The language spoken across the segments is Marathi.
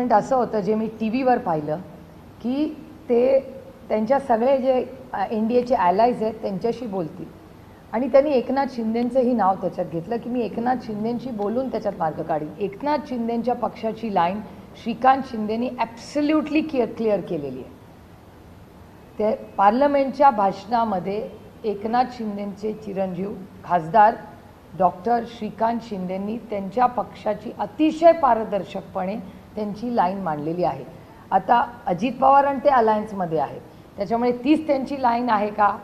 स्टेटमेंट असं होतं जे मी टी व्हीवर पाहिलं की ते त्यांच्या सगळे जे NDAचे ॲलायज आहेत त्यांच्याशी बोलतील आणि त्यांनी एकनाथ शिंदेंचंही नाव त्याच्यात घेतलं की मी एकनाथ शिंदेंशी बोलून त्याच्यात मार्ग काढीन. एकनाथ शिंदेंच्या पक्षाची लाईन श्रीकांत शिंदेंनी ॲब्सल्युटली क्लिअर केलेली आहे. ते पार्लमेंटच्या भाषणामध्ये एकनाथ शिंदेंचे चिरंजीव खासदार डॉक्टर श्रीकांत शिंदेंनी त्यांच्या पक्षाची अतिशय पारदर्शकपणे त्यांची लाईन मांडलेली आहे. आता अजित पवार आणि ते अलायन्समध्ये आहेत त्याच्यामुळे तीच त्यांची लाईन आहे का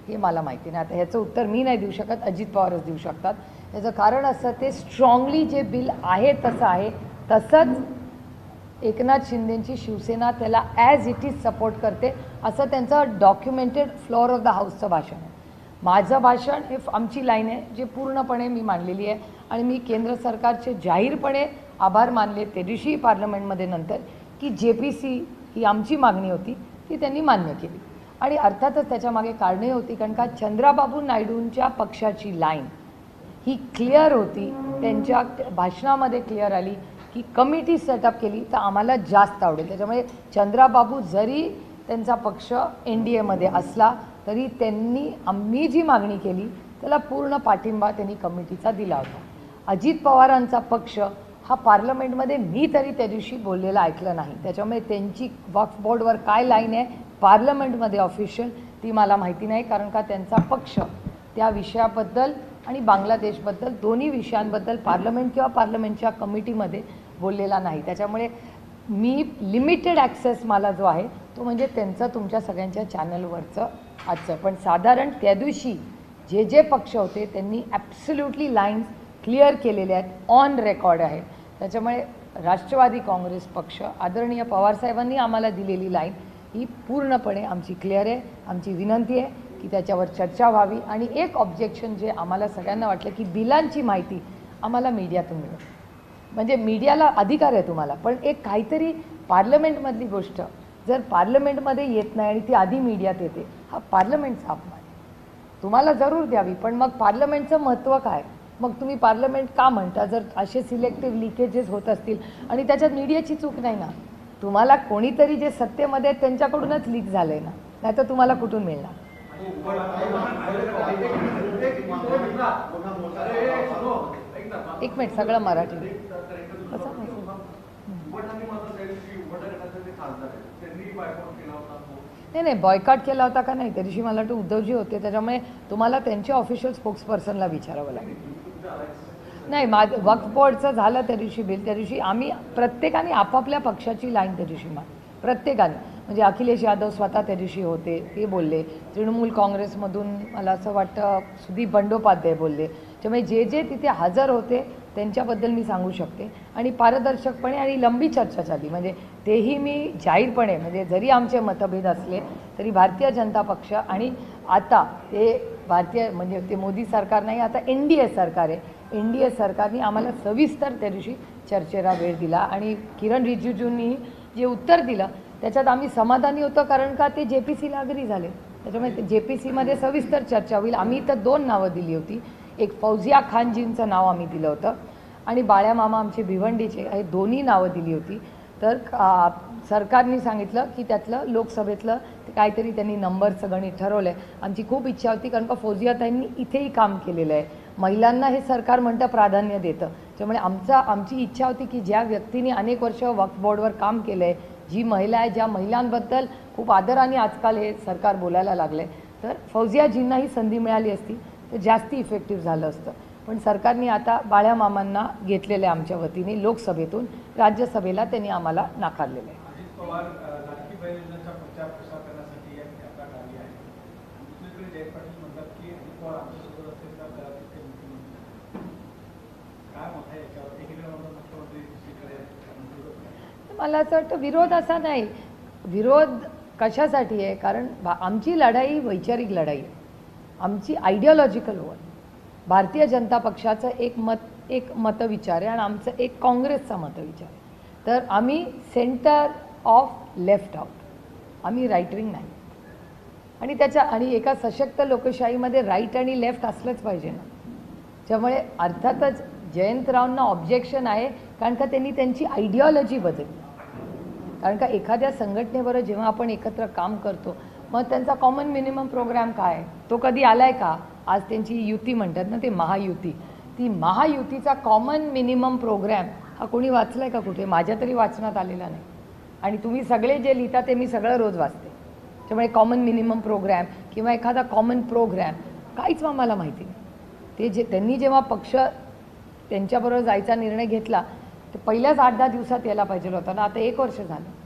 हे मला माहिती नाही. आता ह्याचं उत्तर मी नाही देऊ शकत, अजित पवारच देऊ शकतात. याचं कारण असं ते स्ट्रॉंगली जे बिल आहे तसं आहे तसंच एकनाथ शिंदेंची शिवसेना त्याला ॲज इट इज सपोर्ट करते असं त्यांचं डॉक्युमेंटेड फ्लोअर ऑफ द हाऊसचं भाषण आहे. माझं भाषण हे आमची लाईन आहे जे पूर्णपणे मी मांडलेली आहे आणि मी केंद्र सरकारचे जाहीरपणे आभार मानले ते दिवशी पार्लमेंटमध्ये नंतर की JPC ही आमची मागणी होती ती त्यांनी मान्य केली आणि अर्थातच त्याच्यामागे कारणे होती कारण का चंद्राबाबू नायडूंच्या पक्षाची लाईन ही क्लिअर होती. त्यांच्या भाषणामध्ये क्लिअर आली की कमिटी सेटअप केली तर आम्हाला जास्त आवडेल. त्याच्यामुळे चंद्राबाबू जरी त्यांचा पक्ष NDAमध्ये असला तरी त्यांनी आम्ही जी मागणी केली त्याला पूर्ण पाठिंबा त्यांनी कमिटीचा दिला होता. अजित पवारांचा पक्ष हा पार्लमेंटमध्ये मी तरी त्या दिवशी बोललेलं ऐकलं नाही. त्याच्यामुळे त्यांची वक्फ बोर्डवर काय लाईन आहे पार्लमेंटमध्ये ऑफिशियल ती मला माहिती नाही कारण का त्यांचा पक्ष त्या विषयाबद्दल आणि बांगलादेशबद्दल दोन्ही विषयांबद्दल पार्लमेंट किंवा पार्लमेंटच्या कमिटीमध्ये बोललेला नाही. त्याच्यामुळे मी लिमिटेड ॲक्सेस मला जो आहे तो म्हणजे त्यांचं तुमच्या सगळ्यांच्या चॅनलवरचं आजचं. पण साधारण त्या दिवशी जे जे पक्ष होते त्यांनी ॲब्सल्युटली लाईन्स क्लिअर केलेल्या आहेत, ऑन रेकॉर्ड आहेत. त्याच्यामुळे राष्ट्रवादी काँग्रेस पक्ष आदरणीय पवारसाहेबांनी आम्हाला दिलेली लाईन ही पूर्णपणे आमची क्लिअर आहे. आमची विनंती आहे की त्याच्यावर चर्चा व्हावी आणि एक ऑब्जेक्शन जे आम्हाला सगळ्यांना वाटलं की बिलांची माहिती आम्हाला मीडियातून मिळेल म्हणजे मीडियाला अधिकार आहे तुम्हाला पण एक काहीतरी पार्लमेंटमधली गोष्ट जर पार्लमेंटमध्ये येत नाही आणि ती आधी मीडियात येते हा पार्लमेंटचा अपमान आहे. तुम्हाला जरूर द्यावी पण मग पार्लमेंटचं महत्त्व काय मग तुम्ही पार्लमेंट का म्हणता जर असे सिलेक्टिव्ह लिकेजेस होत असतील आणि त्याच्यात मीडियाची चूक नाही ना. तुम्हाला कोणीतरी जे सत्तेमध्ये आहेत त्यांच्याकडूनच लीक झालं आहे ना नाही तर तुम्हाला कुठून मिळणार. एक मिनिट सगळं मराठी नाही बॉयकॉट केला होता का नाही त्या दिवशी मला वाटतं उद्धवजी होते त्याच्यामुळे तुम्हाला त्यांच्या ऑफिशियल स्पोक्सपर्सनला विचारावं लागेल. नाही वक्फ बोर्डचं झालं त्या दिवशी बिल त्या दिवशी आम्ही प्रत्येकाने आपापल्या पक्षाची लाईन त्या दिवशी प्रत्येकाने म्हणजे अखिलेश यादव स्वतः त्या दिवशी होते ते बोलले. तृणमूल काँग्रेसमधून मला असं वाटतं सुदीप बंडोपाध्याय बोलले. त्यामुळे जे जे तिथे हजर होते त्यांच्याबद्दल मी सांगू शकते आणि पारदर्शकपणे आणि लंबी चर्चा झाली म्हणजे तेही मी जाहीरपणे म्हणजे जरी आमचे मतभेद असले तरी भारतीय जनता पक्ष आणि आता ते भारतीय म्हणजे ते मोदी सरकार नाही आता NDA सरकार आहे. NDA सरकारने आम्हाला सविस्तर त्या दिवशी चर्चेला वेळ दिला आणि किरण रिजिजूंनी जे उत्तर दिलं त्याच्यात आम्ही समाधानी होतो कारण का ते JPCला अग्री झाले. त्याच्यामुळे JPCमध्ये सविस्तर चर्चा होईल. आम्ही तर 2 नावं दिली होती. एक फौजिया खानजींचं नाव आम्ही दिलं होतं आणि बाळ्या मामा आमचे भिवंडीचे हे दोन्ही नावं दिली होती. तर सरकारने सांगितलं की त्यातलं लोकसभेतलं काहीतरी त्यांनी नंबरचं गणित ठरवलं आहे. आमची खूप इच्छा होती कारण का फौजियाताईंनी इथेही काम केलेलं आहे. महिलांना हे सरकार म्हणतं प्राधान्य देतं. त्यामुळे आमची इच्छा होती की ज्या व्यक्तीने अनेक वर्ष वक्फ बोर्डवर काम केलं आहे जी महिला आहे ज्या महिलांबद्दल खूप आदराने आजकाल हे सरकार बोलायला लागलं आहे तर फौजियाजींनाही संधी मिळाली असती तर जास्ती इफेक्टिव्ह झालं असतं. पण सरकारने आता बाळ्या मामांना घेतलेलं आहे आमच्या वतीने लोकसभेतून राज्यसभेला त्यांनी आम्हाला नाकारलेलं आहे. मला असं वाटतं विरोध असा नाही. विरोध कशासाठी आहे कारण आमची लढाई वैचारिक लढाई आहे. आमची आयडिओलॉजिकल वॉर भारतीय जनता पक्षाचं एक मतविचार आहे आणि आमचं एक काँग्रेसचा मतविचार आहे. तर आम्ही सेंटर ऑफ लेफ्ट आउट आम्ही राईट विंग नाही आणि एका सशक्त लोकशाहीमध्ये राईट आणि लेफ्ट असलंच पाहिजे ना. त्यामुळे अर्थातच जयंतरावांना ऑब्जेक्शन आहे कारण का त्यांनी त्यांची आयडिओलॉजी बदलली. कारण का एखाद्या संघटनेबरोबर जेव्हा आपण एकत्र काम करतो मग त्यांचा कॉमन मिनिमम प्रोग्राम काय, तो कधी आलाय का? आज त्यांची युती म्हणतात ना, ते महायुती, ती महायुतीचा कॉमन मिनिमम प्रोग्राम हा कोणी वाचलाय का कुठे? माझ्या तरी वाचनात आलेला नाही. आणि तुम्ही सगळे जे लिहिता ते मी सगळं रोज वाचते. त्यामुळे कॉमन मिनिमम प्रोग्राम किंवा एखादा कॉमन प्रोग्राम काहीच आम्हाला माहिती नाही. ते जे त्यांनी जेव्हा पक्ष त्यांच्याबरोबर जायचा निर्णय घेतला तर पहिल्याच 8-10 दिवसात यायला पाहिजे होता ना. आता 1 वर्ष झालं.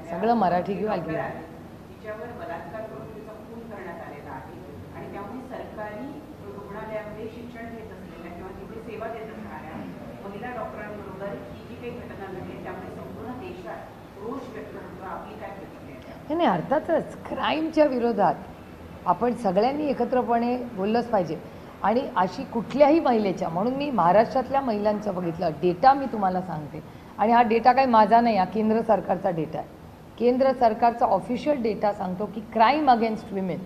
सगळं मराठी घेऊ ऐकलं. तिच्यावर बलात्कार करून तिचा खून करण्यात आलेला आहे आणि त्यामुळे सरकारी रुग्णालयामध्ये शिक्षण घेत असलेल्या किंवा तिथे सेवा देत असणाऱ्या महिला डॉक्टरांबरोबर ही जी काही घटना घडली त्यामुळे संपूर्ण देशात रोष व्यक्त होतो. आपली काय प्रतिक्रिया? नाही, अर्थातच क्राईमच्या विरोधात आपण सगळ्यांनी एकत्रपणे बोललंच पाहिजे. आणि अशी कुठल्याही महिलेच्या, म्हणून मी महाराष्ट्रातल्या महिलांचं बघितलं डेटा मी तुम्हाला सांगते. आणि हा डेटा काही माझा नाही, हा केंद्र सरकारचा डेटा आहे. केंद्र सरकारचा ऑफिशियल डेटा सांगतो की क्राईम अगेन्स्ट विमेन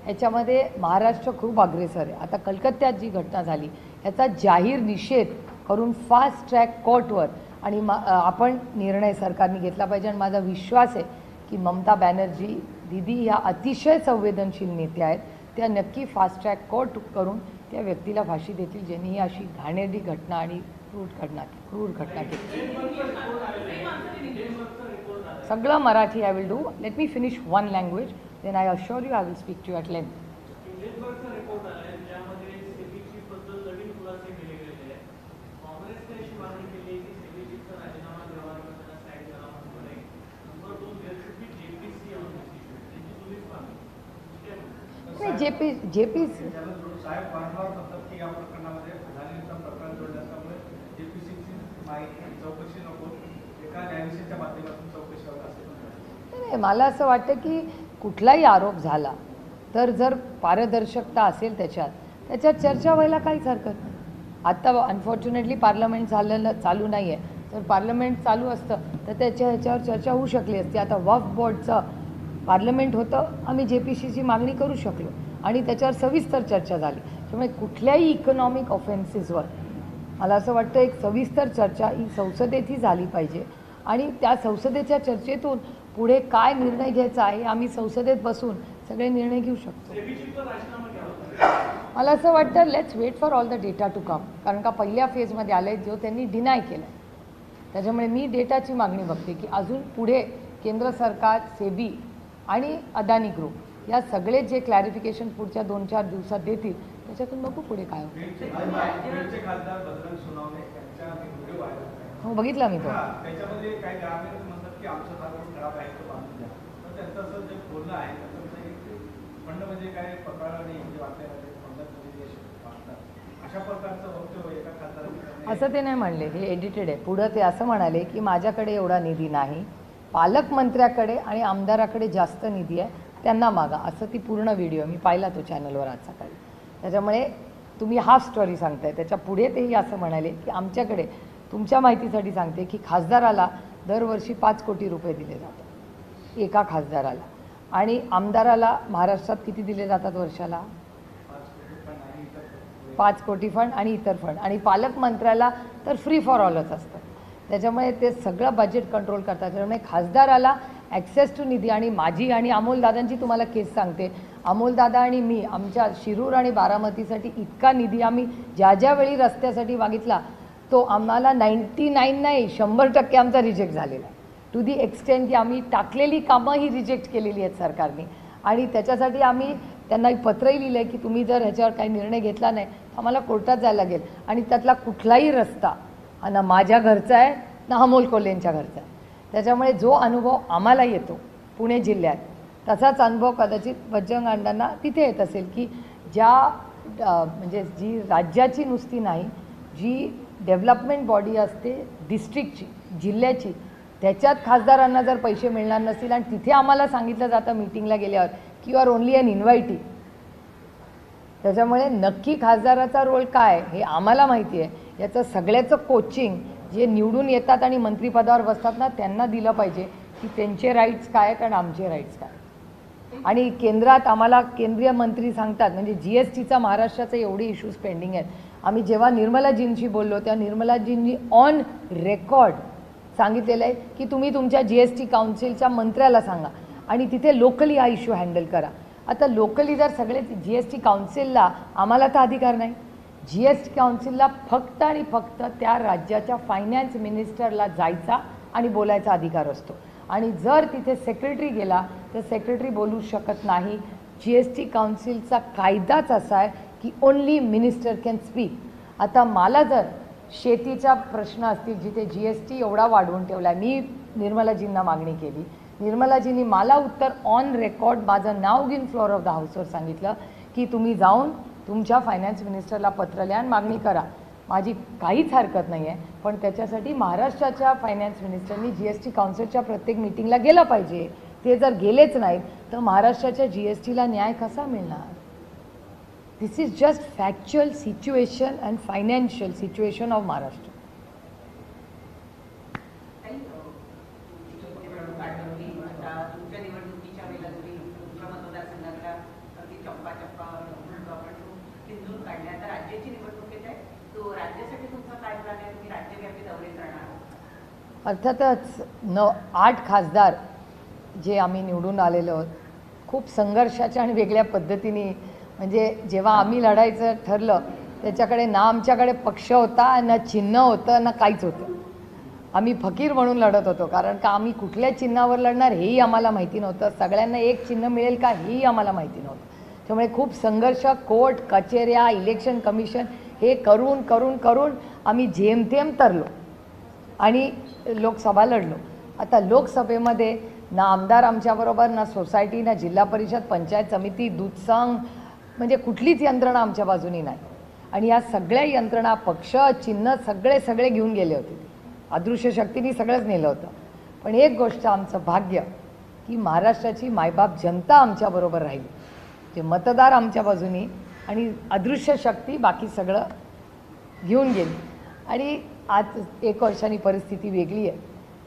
ह्याच्यामध्ये महाराष्ट्र खूप अग्रेसर आहे. आता कलकत्त्यात जी घटना झाली याचा जाहीर निषेध करून फास्ट ट्रॅक कोर्टवर आणि आपण निर्णय सरकारने घेतला पाहिजे. आणि माझा विश्वास आहे की ममता बॅनर्जी दीदी ह्या अतिशय संवेदनशील नेत्या आहेत. त्या नक्की फास्ट ट्रॅक कोर्ट करून त्या व्यक्तीला फाशी देतील ज्यांनी ही अशी घाणेरडी घटना आणि क्रूर घटना केली. सगळं Marathi I will do. Let me finish one language, then I assure you I will speak to at length. JP साहेब वारंवार म्हणतात की या प्रकरणामध्ये झालेलं प्रकरण जोडल्यामुळे जेपीसीची चौकशी नको, एका न्यायाधीशाच्या माध्यमातून चौकशी व्हावी असं. नाही, मला असं वाटतं की कुठलाही आरोप झाला तर जर पारदर्शकता असेल त्याच्यात चर्चा व्हायला काहीच हरकत नाही. आत्ता अनफॉर्च्युनेटली पार्लमेंट चालू नाही आहे. जर पार्लमेंट चालू असतं तर ह्याच्यावर चर्चा होऊ शकली असती. आता वक्फ बोर्डचं पार्लमेंट होतं, आम्ही JPCची मागणी करू शकलो आणि त्याच्यावर सविस्तर चर्चा झाली. त्यामुळे कुठल्याही इकॉनॉमिक ऑफेन्सेसवर मला असं वाटतं एक सविस्तर चर्चा ही संसदेतही झाली पाहिजे. आणि त्या संसदेच्या चर्चेतून पुढे काय निर्णय घ्यायचा आहे आम्ही संसदेत बसून सगळे निर्णय घेऊ शकतो. मला असं वाटतं let's wait for all the data to come. कारण का पहिल्या फेजमध्ये आलं आहे जो त्यांनी डिनाय केला. त्याच्यामुळे मी डेटाची मागणी बघते की अजून पुढे केंद्र सरकार, सेबी आणि अदानी ग्रुप या सगळे जे क्लॅरिफिकेशन पुढच्या 2-4 दिवसात देतील त्याच्यातून बघू पुढे काय होतं. हो, बघितला मी तो. त्याच्यामध्ये काही ग्रामीण म्हणतात की आमचं भाग खराब आहे तो बांधून द्या. तर त्यांचं असं जे बोलणं आहे फंड म्हणजे काय पकडा नाही अशा प्रकारचं वक्तव्य एका खासदाराने. असं ते नाही म्हणले, हे एडिटेड आहे. पुढं ते असं म्हणाले की माझ्याकडे एवढा निधी नाही, पालकमंत्र्याकडे आणि आमदाराकडे जास्त निधी आहे, त्यांना मागा. असं ती पूर्ण व्हिडिओ मी पाहिला तो चॅनलवर आज सकाळी. त्याच्यामुळे तुम्ही हाफ स्टोरी सांगताय. त्याच्या पुढे तेही असं म्हणाले की आमच्याकडे, तुमच्या माहितीसाठी सांगते की खासदाराला दरवर्षी 5 कोटी रुपये दिले जातात एका खासदाराला. आणि आमदाराला महाराष्ट्रात किती दिले जातात वर्षाला? 5 कोटी फंड आणि इतर फंड. आणि पालकमंत्र्याला तर फ्री फॉर ऑलच असतं. त्याच्यामुळे ते सगळं बजेट कंट्रोल करतात. त्याच्यामुळे खासदाराला ॲक्सेस टू निधी. आणि माझी आणि अमोलदादांची तुम्हाला केस सांगते. अमोलदादा आणि मी आमच्या शिरूर आणि बारामतीसाठी इतका निधी आम्ही ज्या वेळी रस्त्यासाठी मागितला तो आम्हाला 99 नाही 100% आमचा रिजेक्ट झालेला आहे. टू दी एक्सटेंट की आम्ही टाकलेली कामं ही रिजेक्ट केलेली आहेत सरकारने. आणि त्याच्यासाठी आम्ही त्यांना एक पत्रही लिहिलं आहे की तुम्ही जर ह्याच्यावर काही निर्णय घेतला नाही आम्हाला कोर्टात जायला लागेल. आणि त्यातला कुठलाही रस्ता ना माझ्या घरचा आहे ना अमोल कोल्हेंच्या घरचा आहे. त्याच्यामुळे जो अनुभव आम्हाला येतो पुणे जिल्ह्यात तसाच अनुभव कदाचित बजरंग अण्णांना तिथे येत असेल की ज्या म्हणजे जी राज्याची नुसती नाही, जी डेव्हलपमेंट बॉडी असते डिस्ट्रिक्टची, जिल्ह्याची, त्याच्यात खासदारांना जर पैसे मिळणार नसतील आणि तिथे आम्हाला सांगितलं जातं मीटिंगला गेल्यावर की यू आर ओनली अन इन्व्हायटी. त्याच्यामुळे नक्की खासदाराचा रोल काय हे आम्हाला माहिती आहे. याचं सगळ्याचं कोचिंग जे निवडून येतात आणि मंत्रिपदावर बसतात ना त्यांना दिलं पाहिजे की त्यांचे राईट्स काय आहेत आणि आमचे राईट्स काय. आणि केंद्रात आम्हाला केंद्रीय मंत्री सांगतात म्हणजे GSTचा महाराष्ट्राचे एवढे इश्यूज पेंडिंग आहेत. आम्ही जेव्हा निर्मलाजींशी बोललो तेव्हा निर्मलाजींनी ऑन रेकॉर्ड सांगितलेलं आहे की तुम्ही तुमच्या GST काउन्सिलच्या मंत्र्याला सांगा आणि तिथे लोकली हा इश्यू हँडल करा. आता लोकली जर सगळे GST काउन्सिलला, आम्हाला तर अधिकार नाही, GST काउन्सिलला फक्त आणि फक्त त्या राज्याच्या फायनान्स मिनिस्टरला जायचा आणि बोलायचा अधिकार असतो. आणि जर तिथे सेक्रेटरी गेला तर सेक्रेटरी बोलू शकत नाही. GST काउन्सिलचा कायदाच असा आहे की ओन्ली मिनिस्टर कॅन स्पीक. आता मला जर शेतीचा प्रश्न असतील जिथे GST एवढा वाढवून ठेवला आहे, मी निर्मलाजींना मागणी केली, निर्मलाजींनी मला उत्तर ऑन रेकॉर्ड माझं नाव घेऊन फ्लोअर ऑफ द हाऊसवर सांगितलं की तुम्ही जाऊन तुमच्या फायनान्स मिनिस्टरला पत्र लिहा आणि मागणी करा. माझी काहीच हरकत नाही आहे, पण त्याच्यासाठी महाराष्ट्राच्या फायनान्स मिनिस्टरनी GST काउन्सिलच्या प्रत्येक मीटिंगला गेलं पाहिजे. ते जर गेलेच नाहीत तर महाराष्ट्राच्या GSTला न्याय कसा मिळणार? This is just factual situation and financial situation of Maharashtra. तुमच्या निवडणुकीच्या वेळेला तुम्ही तुमच्या मतदारसंघातला अगदी चप्पा आपण सिंधून काढल्या. आता राज्याची निवडणूक येत आहे, तो राज्यासाठी तुमचा काय प्लॅन आहे? तुम्ही राज्यव्यापी दौरे करणार? अर्थातच 8 खासदार जे आम्ही निवडून आलेलो आहोत, खूप संघर्षाच्या आणि वेगळ्या पद्धतीने, म्हणजे जेव्हा आम्ही लढायचं ठरलं त्याच्याकडे ना आमच्याकडे पक्ष होता, ना चिन्ह होतं, ना काहीच होतं. आम्ही फकीर म्हणून लढत होतो, कारण का आम्ही कुठल्या चिन्हावर लढणार हेही आम्हाला माहिती नव्हतं. सगळ्यांना एक चिन्ह मिळेल का हेही आम्हाला माहिती नव्हतं. त्यामुळे खूप संघर्ष, कोर्ट कचेऱ्या, इलेक्शन कमिशन हे करून करून करून आम्ही जेमतेम तरलो आणि लोकसभा लढलो. आता लोकसभेमध्ये ना आमदार आमच्याबरोबर, ना सोसायटी, ना जिल्हा परिषद, पंचायत समिती, दूध संघ, म्हणजे कुठलीच यंत्रणा आमच्या बाजूनी नाही. आणि या सगळ्या यंत्रणा, पक्ष, चिन्ह सगळे घेऊन गेले होते. अदृश्य शक्तीने सगळंच नेलं होतं. पण एक गोष्ट आमचं भाग्य की महाराष्ट्राची मायबाप जनता आमच्याबरोबर राहिली, जे मतदार आमच्या बाजूनी, आणि अदृश्य शक्ती बाकी सगळं घेऊन गेली. आणि आज 1 वर्षांनी परिस्थिती वेगळी आहे.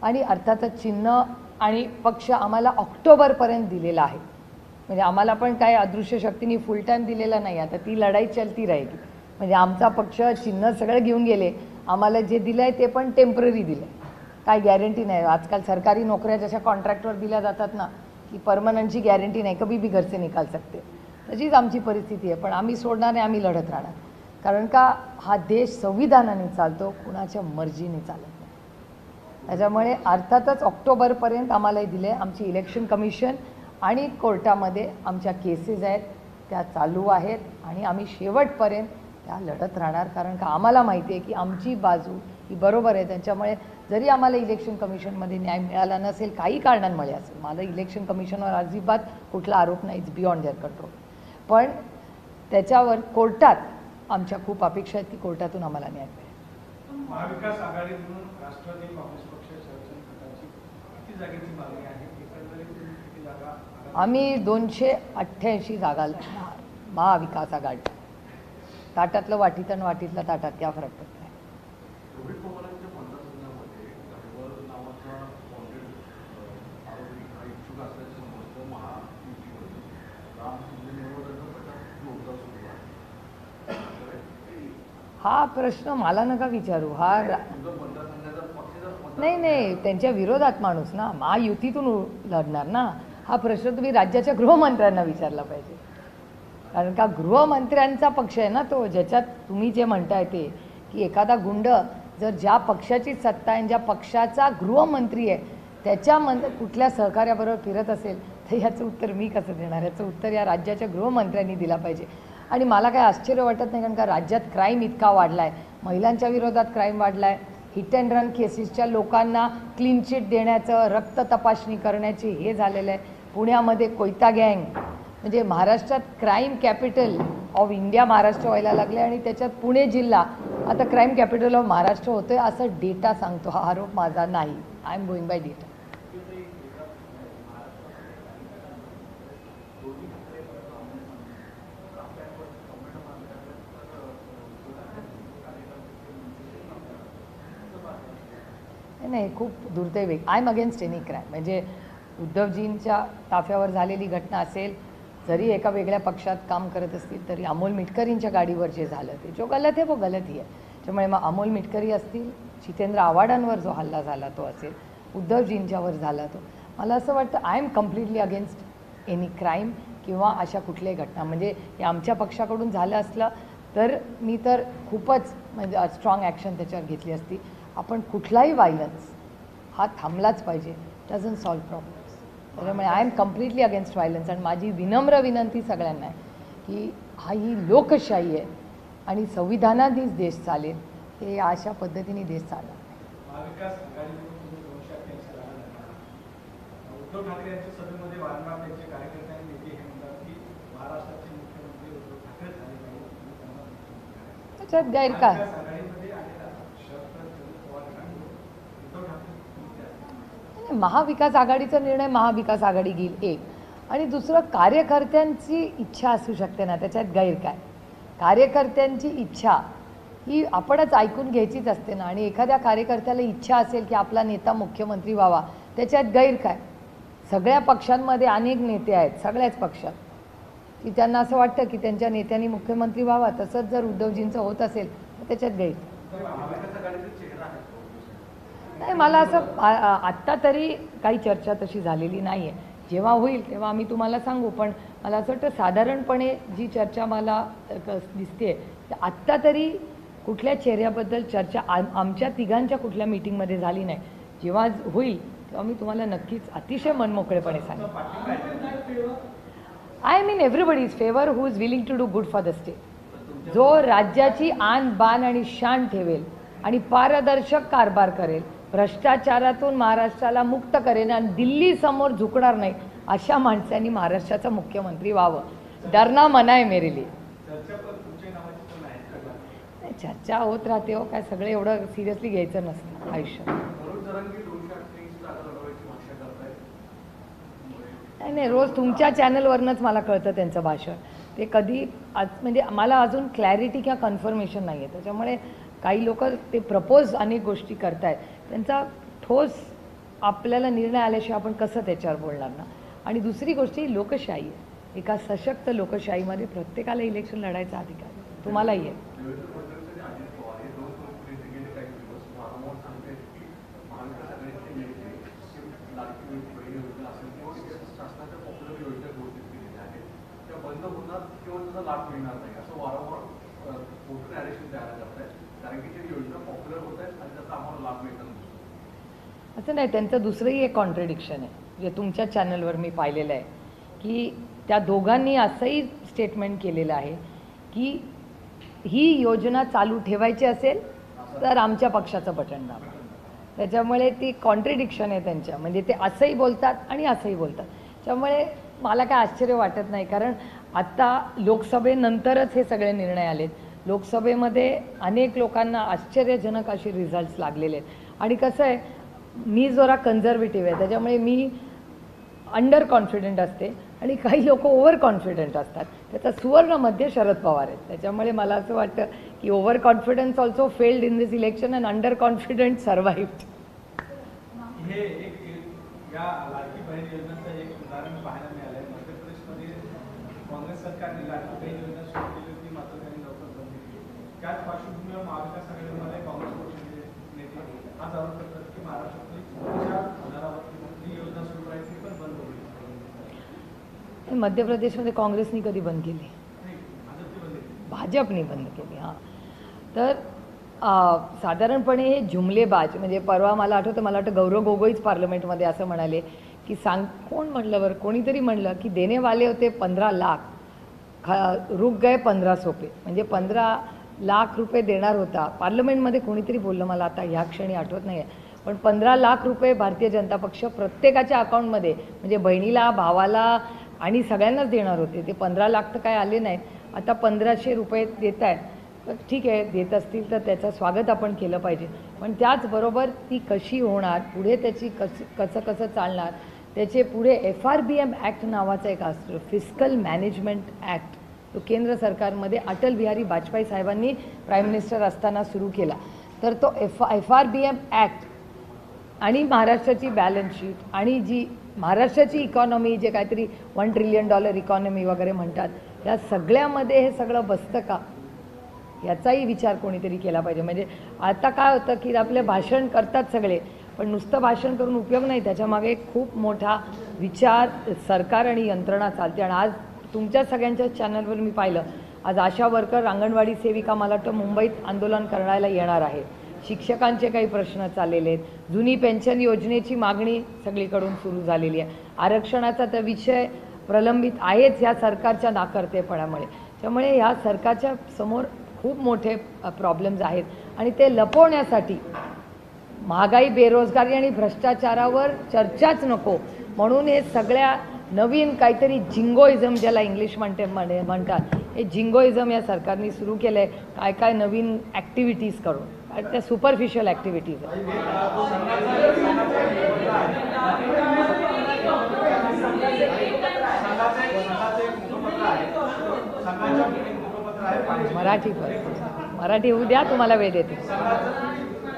आणि अर्थातच चिन्ह आणि पक्ष आम्हाला ऑक्टोबरपर्यंत दिलेला आहे. म्हणजे आम्हाला पण काय अदृश्य शक्तीने फुल टाईम दिलेला नाही. आता ती लढाई चलती राहिली. म्हणजे आमचा पक्ष, चिन्ह सगळं घेऊन गेले. आम्हाला जे दिलं आहे ते पण टेम्पररी दिलं आहे, काय गॅरंटी नाही. आजकाल सरकारी नोकऱ्या जशा कॉन्ट्रॅक्टवर दिल्या जातात ना, की परमनंटची गॅरंटी नाही, कभी भी घर से निकाल सकते, तशीच आमची परिस्थिती आहे. पण आम्ही सोडणार नाही, आम्ही लढत राहणार. कारण का हा देश संविधानाने चालतो, कुणाच्या मर्जीने चालत नाही. त्याच्यामुळे अर्थातच ऑक्टोबरपर्यंत आम्हालाही दिले. आमची इलेक्शन कमिशन आणि कोर्टामध्ये आमच्या केसेस आहेत, त्या चालू आहेत आणि आम्ही शेवटपर्यंत त्या लढत राहणार. कारण का आम्हाला माहिती आहे की आमची बाजू ही बरोबर आहे. त्याच्यामुळे जरी आम्हाला इलेक्शन कमिशनमध्ये न्याय मिळाला नसेल, काही कारणांमुळे असेल, माझा इलेक्शन कमिशनवर अजिबात कुठला आरोप नाही, इट्स बियॉन्ड देअर कंट्रोल, पण त्याच्यावर कोर्टात आमच्या खूप अपेक्षा आहेत की कोर्टातून आम्हाला न्याय मिळेल. महाविकास आघाडी म्हणून राष्ट्रवादी काँग्रेस पक्ष शिवसेना गटाची किती जागेची मागणी आहे? एकंदरीत तुम्ही किती जागा? आम्ही 288 जागा लढणार महाविकास आघाडी. ताटातलं वाटीत आणि वाटीतलं ताटात, क्या फरक पडत आहे? रोहित पवारांच्या मतदारसंघामध्ये गडवर नावाचा आरोपी हा इच्छुक असल्याचं समजतं. महायुतीमध्ये राम शिंदे निवडण्याचा प्रचार जोरदार सुरू आहे. हा प्रश्न मला नका विचारू. हा तुमचा मतदारसंघाचा पक्षाचा नाही, त्यांच्या विरोधात माणूस ना, महायुतीतून लढणार ना. हा प्रश्न तुम्ही राज्याच्या गृहमंत्र्यांना विचारला पाहिजे. कारण का गृहमंत्र्यांचा पक्ष आहे ना तो, ज्याच्यात तुम्ही जे म्हणताय ते की एखादा गुंड जर ज्या पक्षाची सत्ता आहे, ज्या पक्षाचा गृहमंत्री आहे, त्याच्या कुठल्या सहकार्याबरोबर फिरत असेल तर याचं उत्तर मी कसं देणार? याचं उत्तर या राज्याच्या गृहमंत्र्यांनी दिला पाहिजे. आणि मला काही आश्चर्य वाटत नाही, कारण का राज्यात क्राईम इतका वाढला आहे, महिलांच्या विरोधात क्राईम वाढला आहे, हिट अँड रन केसेसच्या लोकांना क्लीन चिट देण्याचं, रक्त तपासणी करण्याचे हे झालेलं आहे. पुण्यामध्ये कोयता गँग, म्हणजे महाराष्ट्रात crime capital of India Maharashtra व्हायला लागले. आणि त्याच्यात पुणे जिल्हा आता क्राईम कॅपिटल ऑफ महाराष्ट्र होतोय असं डेटा सांगतो. हा आरोप माझा नाही, I am going bye data. नाही, खूप दुर्दैवी. I am against any crime. म्हणजे उद्धवजींच्या ताफ्यावर झालेली घटना असेल, जरी एका वेगळ्या पक्षात काम करत असतील तरी अमोल मिटकरींच्या गाडीवर जे झालं ते जो गलत आहे वो गलत ही आहे. त्यामुळे मग अमोल मिटकरी असतील, जितेंद्र आव्हाडांवर जो हल्ला झाला तो असेल, उद्धवजींच्यावर झाला तो, मला असं वाटतं I am completely against any crime किंवा अशा कुठल्याही घटना. म्हणजे हे आमच्या पक्षाकडून झालं असलं तर मी तर खूपच म्हणजे स्ट्रॉंग ॲक्शन त्याच्यावर घेतली असती. आपण कुठलाही व्हायलन्स हा थांबलाच पाहिजे. Doesn't solve problems. त्याच्यामुळे I am completely against violence. आणि माझी विनम्र विनंती सगळ्यांना आहे की ही लोकशाही आहे आणि संविधानानेच देश चालेल. हे अशा पद्धतीने देश चालणार नाही. महाविकास आघाडीकडून तुम्ही 288 जागा लढणार. उद्धव ठाकरे यांच्या सभेमध्ये वारंवार त्यांचे कार्यकर्ते आणि नेते हे म्हणतात की महाराष्ट्राचे मुख्यमंत्री उद्धव ठाकरे झाले पाहिजे, तुम्ही त्यांना मुख्यमंत्री करायचं. त्याच्यात गैर काय? महाविकास आघाडीमध्ये आलेला शरद पवार गटाकडून उद्धव ठाकरे मुख्यमंत्री. महाविकास आघाडीचा निर्णय महाविकास आघाडी घेईल एक. आणि दुसरं, कार्यकर्त्यांची इच्छा असू शकते ना, त्याच्यात गैर काय? कार्यकर्त्यांची इच्छा ही आपणच ऐकून घ्यायचीच असते ना. आणि एखाद्या कार्यकर्त्याला इच्छा असेल की आपला नेता मुख्यमंत्री व्हावा, त्याच्यात गैर काय? सगळ्या पक्षांमध्ये अनेक नेते आहेत, सगळ्याच पक्षात, की त्यांना असं वाटतं की त्यांच्या नेत्यांनी मुख्यमंत्री व्हावा. तसंच जर उद्धवजींचं होत असेल तर त्याच्यात गैर महाविकास आघाडीचे चेहरा आहे. नाही. मला असं आत्ता तरी काही चर्चा तशी झालेली नाही आहे. जेव्हा होईल तेव्हा आम्ही तुम्हाला सांगू. पण मला असं वाटतं साधारणपणे जी चर्चा मला दिसते आत्ता तरी कुठल्या चेहऱ्याबद्दल चर्चा आमच्या तिघांच्या कुठल्या मीटिंगमध्ये झाली नाही. जेव्हा होईल तेव्हा मी तुम्हाला नक्कीच अतिशय मनमोकळेपणे सांगेन. I mean everybody is favour who is willing to do good for the state. जो राज्याची आन बान आणि शान ठेवेल आणि पारदर्शक कारभार करेल, भ्रष्टाचारातून महाराष्ट्राला मुक्त करेल आणि दिल्लीसमोर झुकणार नाही, अशा माणसांनी महाराष्ट्राचा मुख्यमंत्री व्हावं. डरना मना आहे मेरे लिए. चर्चा पण तुमच्या नावाची पण आहे का? नाही, चर्चा होत राहते हो. काय सगळं एवढं सिरियसली घ्यायचं नसतं आयुष्यात. म्हणून जरांगी 288 जागा लढवायची भाषा करतायत. नाही नाही, रोज तुमच्या चॅनलवरनंच मला कळतं त्यांचं भाषण. ते कधी म्हणजे मला अजून क्लॅरिटी किंवा कन्फर्मेशन नाही आहे. त्याच्यामुळे काही लोक ते प्रपोज अनेक गोष्टी करतायत, त्यांचा ठोस आपल्याला निर्णय आल्याशिवाय आपण कसं त्याच्यावर बोलणार ना. आणि दुसरी गोष्ट ही लोकशाही आहे. एका सशक्त लोकशाहीमध्ये प्रत्येकाला इलेक्शन लढायचा अधिकार आहे. तुम्हालाही आहे. देवेंद्र फडणवीस आणि अजित पवार हे दोन मुख्यमंत्री गेले काही दिवस वारंवार सांगतायत की महाविकास आघाडीचे नेते लाडकी बहीण योजना असेल किंवा शासनाच्या पॉप्युलर योजना घोषित केलेल्या आहेत त्या बंद होणार किंवा त्याचा लाभ मिळणार नाही असं वारंवार मोठं नॅरेशन तयार करतायत. कारण की ते योजना पॉप्युलर होत आहेत आणि त्याचा आम्हाला लाभ मिळताना दिसतो. असं नाही, त्यांचं दुसरंही एक कॉन्ट्रडिक्शन आहे जे तुमच्या चॅनलवर मी पाहिलेलं आहे की त्या दोघांनी असंही स्टेटमेंट केलेलं आहे की ही योजना चालू ठेवायची असेल तर आमच्या पक्षाचं बटन दाबा. त्याच्यामुळे ती कॉन्ट्रडिक्शन आहे त्यांच्या. म्हणजे ते असंही बोलतात आणि असंही बोलतात. त्यामुळे मला काय आश्चर्य वाटत नाही. कारण आत्ता लोकसभेनंतरच हे सगळे निर्णय आलेत. लोकसभेमध्ये अनेक लोकांना आश्चर्यजनक असे रिझल्ट्स लागलेले आहेत. आणि कसं आहे, मी जरा कन्झर्वेटिव्ह आहे, त्याच्यामुळे मी अंडर कॉन्फिडंट असते आणि काही लोक ओव्हर कॉन्फिडंट असतात. त्याचा सुवर्ण मध्य शरद पवार आहेत. त्याच्यामुळे मला असं वाटतं की over confidence also failed in this election and under confident survived. हे एक या लाडकी बहीण योजनेचं एक उदाहरण पाहायला मिळालं आहे. मध्य प्रदेशमध्ये काँग्रेस सरकारने लाडकी बहीण योजना सुरू केली होती, मात्र त्यांनी लवकर बंद केली. त्याच पार्श्वभूमीवर महाविकास आघाडीमध्ये काँग्रेस पक्षाचे नेते आज आरोप करतात की महाराष्ट्रातली 4,000 ही योजना सुरू करायची पण बंद होईल. मध्य प्रदेशमध्ये काँग्रेसनी कधी बंद केली? नाही, भाजपने बंद केली. भाजपने बंद केली. हां, तर साधारणपणे हे जुमलेबाज म्हणजे परवा मला वाटतं गौरव गोगोईच पार्लमेंटमध्ये असं म्हणाले की कोण म्हणलं बरं, कोणीतरी म्हणलं की देणे वाले होते 15 लाख, रुक गए 15 सोपे. म्हणजे 15 लाख रुपये देणार होता. पार्लमेंटमध्ये कोणीतरी बोललं, मला आता ह्या क्षणी आठवत नाही आहे. पण 15 लाख रुपये भारतीय जनता पक्ष प्रत्येकाच्या अकाउंटमध्ये म्हणजे बहिणीला, भावाला आणि सगळ्यांनाच देणार होते. ते 15 लाख तर काय आले नाहीत. आता 1500 रुपये देत आहेत. तर ठीक आहे, देत असतील तर त्याचं स्वागत आपण केलं पाहिजे. पण त्याचबरोबर ती कशी होणार, पुढे त्याची कसं चालणार, त्याचे पुढे FRBM ॲक्ट नावाचा एक असतो, फिस्कल मॅनेजमेंट ॲक्ट, तो केंद्र सरकारमध्ये अटल बिहारी वाजपेयी साहेबांनी प्राईम मिनिस्टर असताना सुरू केला. तर तो FRBM ॲक्ट आणि महाराष्ट्राची बॅलन्स शीट आणि जी महाराष्ट्राची इकॉनॉमी जे काहीतरी $1 ट्रिलियन इकॉनॉमी वगैरे म्हणतात, या सगळ्यामध्ये हे सगळं बसतं का, याचाही विचार कोणीतरी केला पाहिजे. म्हणजे आता काय होतं की आपले भाषण करतात सगळे, पण नुसतं भाषण करून उपयोग नाही, त्याच्यामागे खूप मोठा विचार सरकार आणि यंत्रणा चालते. आणि आज तुमच्या सगळ्यांच्या चॅनलवर मी पाहिलं, आज आशा वर्कर, अंगणवाडी सेविका मला वाटतं मुंबईत आंदोलन करायला येणार आहे. शिक्षकांचे काही प्रश्न चाललेले आहेत, जुनी पेन्शन योजनेची मागणी सगळीकडून सुरू झालेली आहे, आरक्षणाचा तर विषय प्रलंबित आहेच ह्या सरकारच्या नाकर्तेपणामुळे. त्यामुळे ह्या सरकारच्या समोर खूप मोठे प्रॉब्लेम्स आहेत आणि ते लपवण्यासाठी महागाई, बेरोजगारी आणि भ्रष्टाचारावर चर्चाच नको म्हणून हे सगळ्या नवीन काहीतरी जिंगोइझम ज्याला इंग्लिश म्हणतात, हे जिंगोइझम या सरकारने सुरू केलं आहे. काय काय नवीन ॲक्टिव्हिटीज करून, त्या सुपरफिशियल ॲक्टिव्हिटीज आहेत. मराठी होऊ द्या, तुम्हाला वेळ देते.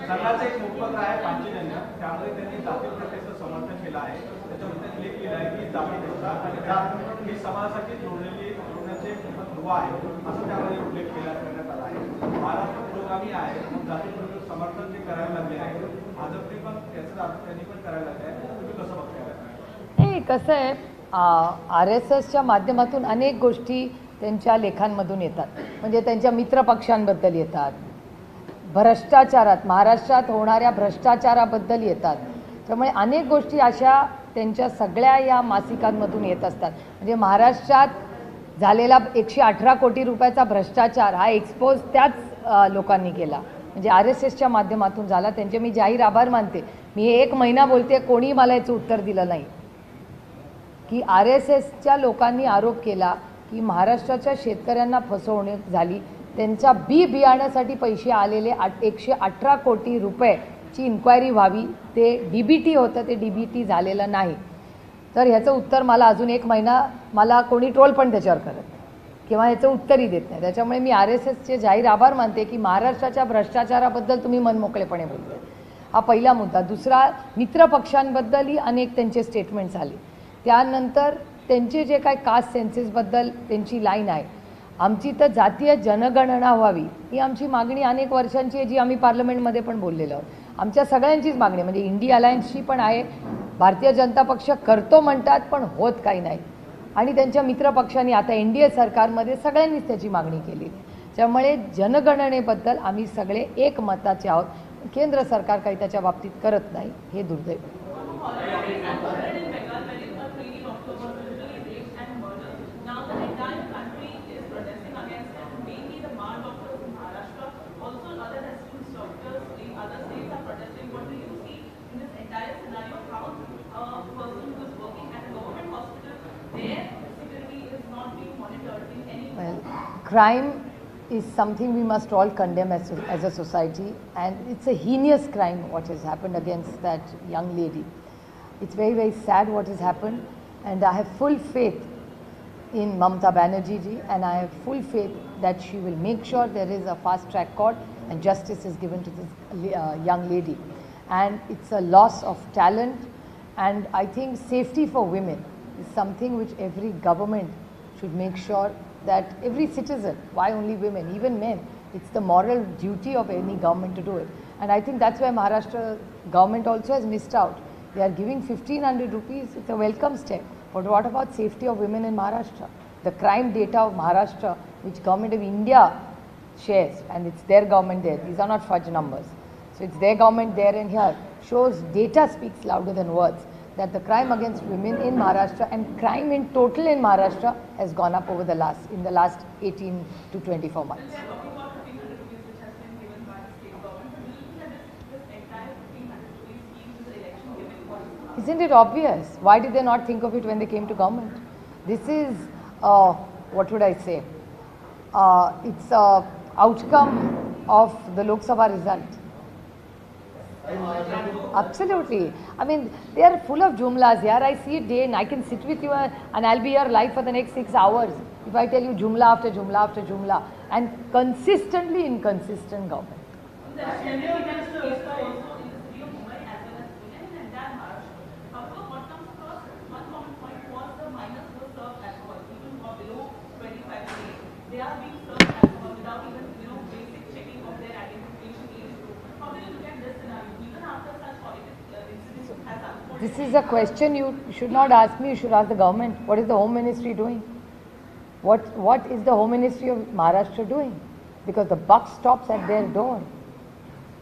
संघाचं एक मुखपत्र आहे पांचजन्य, त्यामध्ये त्यांनी जाती प्रथेचं समर्थन केलं आहे. त्याच्यामध्ये उल्लेख केला आहे की जाती प्रथा आणि जात ही समाजासाठी जोडण्याचे ध्रुव आहे, असं त्यामध्ये उल्लेख करण्यात आला आहे. महाराष्ट्र पुरोगामी आहे, मग जाती प्रथेचं समर्थन ते करायला लागले आहे, भाजपने पण त्याचं त्यांनी पण करायला लागले आहे. तुम्ही कसं बघताय? नाही, कसं आहे, RSSच्या माध्यमातून अनेक गोष्टी त्यांच्या लेखांमधून येतात. म्हणजे त्यांच्या मित्रपक्षांबद्दल येतात, भ्रष्टाचारात, महाराष्ट्रात होणाऱ्या भ्रष्टाचाराबद्दल येतात. त्यामुळे अनेक गोष्टी अशा त्यांच्या सगळ्या या मासिकांमधून येत असतात. म्हणजे महाराष्ट्रात झालेला 118 कोटी रुपयाचा भ्रष्टाचार हा एक्सपोज त्याच लोकांनी केला, म्हणजे RSSच्या माध्यमातून झाला. त्यांचे मी जाहीर आभार मानते. मी 1 महिना बोलते, कोणी मला याचं उत्तर दिलं नाही की RSSच्या लोकांनी आरोप केला की महाराष्ट्राच्या शेतकऱ्यांना फसवणूक झाली, त्यांच्या बियाण्यासाठी पैसे आलेले 118 कोटी रुपयेची इन्क्वायरी व्हावी, ते DBT होतं, ते DBT झालेलं नाही. तर ह्याचं उत्तर मला अजून 1 महिना, मला कोणी ट्रोल पण त्याच्यावर करत किंवा ह्याचं उत्तरही देत नाही. त्याच्यामुळे मी RSSचे जाहीर आभार मानते की महाराष्ट्राच्या भ्रष्टाचाराबद्दल तुम्ही मनमोकळेपणे बोलले. हा पहिला मुद्दा. दुसरा, मित्रपक्षांबद्दलही अनेक त्यांचे स्टेटमेंट्स आले. त्यानंतर त्यांचे जे काय कास्ट सेन्सेसबद्दल त्यांची लाईन आहे, आमची तर जातीय जनगणना व्हावी ही आमची मागणी अनेक वर्षांची आहे, जी आम्ही पार्लमेंटमध्ये पण बोललेलो आहोत. आमच्या सगळ्यांचीच मागणी, म्हणजे इंडिया अलायन्सची पण आहे. भारतीय जनता पक्ष करतो म्हणतात पण होत काही नाही, आणि त्यांच्या मित्रपक्षांनी आता NDA सरकारमध्ये सगळ्यांनीच त्याची मागणी केली. त्यामुळे जनगणनेबद्दल आम्ही सगळे एकमताचे आहोत. केंद्र सरकार काही त्याच्या बाबतीत करत नाही, हे दुर्दैव. Well, crime is something we must all condemn as a society, and it's a heinous crime what has happened against that young lady. It's very, very sad what has happened, and I have full faith in Mamata Banerjee ji, and I have full faith that she will make sure there is a fast track court and justice is given to this young lady. And it's a loss of talent, and I think safety for women is something which every government should make sure that every citizen, why only women, even men, it's the moral duty of any government to do it. And I think that's why Maharashtra government also has missed out. They are giving 1,500 rupees, it's a welcome step. But what about safety of women in Maharashtra? The crime data of Maharashtra, which government of India shares, and it's their government there, these are not fudge numbers. So it's their government there and here, shows data speaks louder than words, that the crime against women in Maharashtra and crime in total in Maharashtra has gone up over the last 18 to 24 months. Isn't it obvious? Why did they not think of it when they came to government? This is, what would I say? It's an outcome of the Lok Sabha result. Absolutely. I mean, they are full of jumlas here. I see it day and I can sit with you and I'll be here live for the next 6 hours if I tell you jumla after jumla after jumla, and consistently inconsistent government. This is a question you should not ask me, you should ask the government. What is the Home Ministry doing? What is the Home Ministry of Maharashtra doing? Because the buck stops at their door.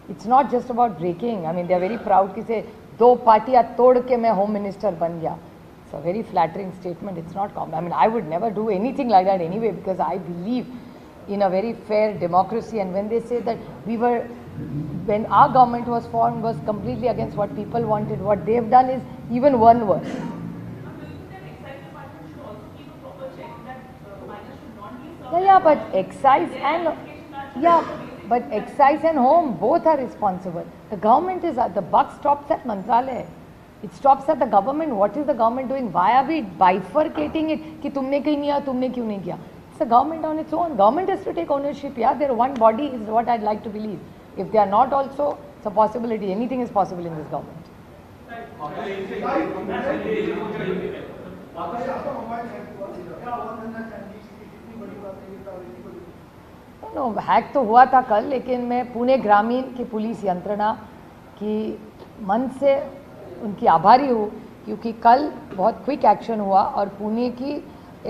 It's not just about breaking. I mean, they are very proud कि से दो पार्टियां तोड़ के मैं Home Minister bun Gaya. It's a very flattering statement. It's not common. I mean, I would never do anything like that anyway because I believe in a very fair democracy. And when they say that when our government was formed was completely against what people wanted, what they've done is even one worse. Yeah, but excise and home both are responsible. The government is the buck stops at Mantralaya. It stops at the government. What is the government doing? Why are we bifurcating it? कि तुमने कहीं नहीं किया, तुमने क्यों नहीं KIA? It's the government on its own. Government has to take ownership. Yeah, they're one body is what I'd like to believe. If they are not also, it's a possibility. Anything is possible in this government. No hack तो हुआ था कल, लेकिन मैं पुणे ग्रामीण की पुलिस यंत्रणा की मन से उनकी आभारी हूँ क्योंकि कल बहुत क्विक एक्शन हुआ और पुणे की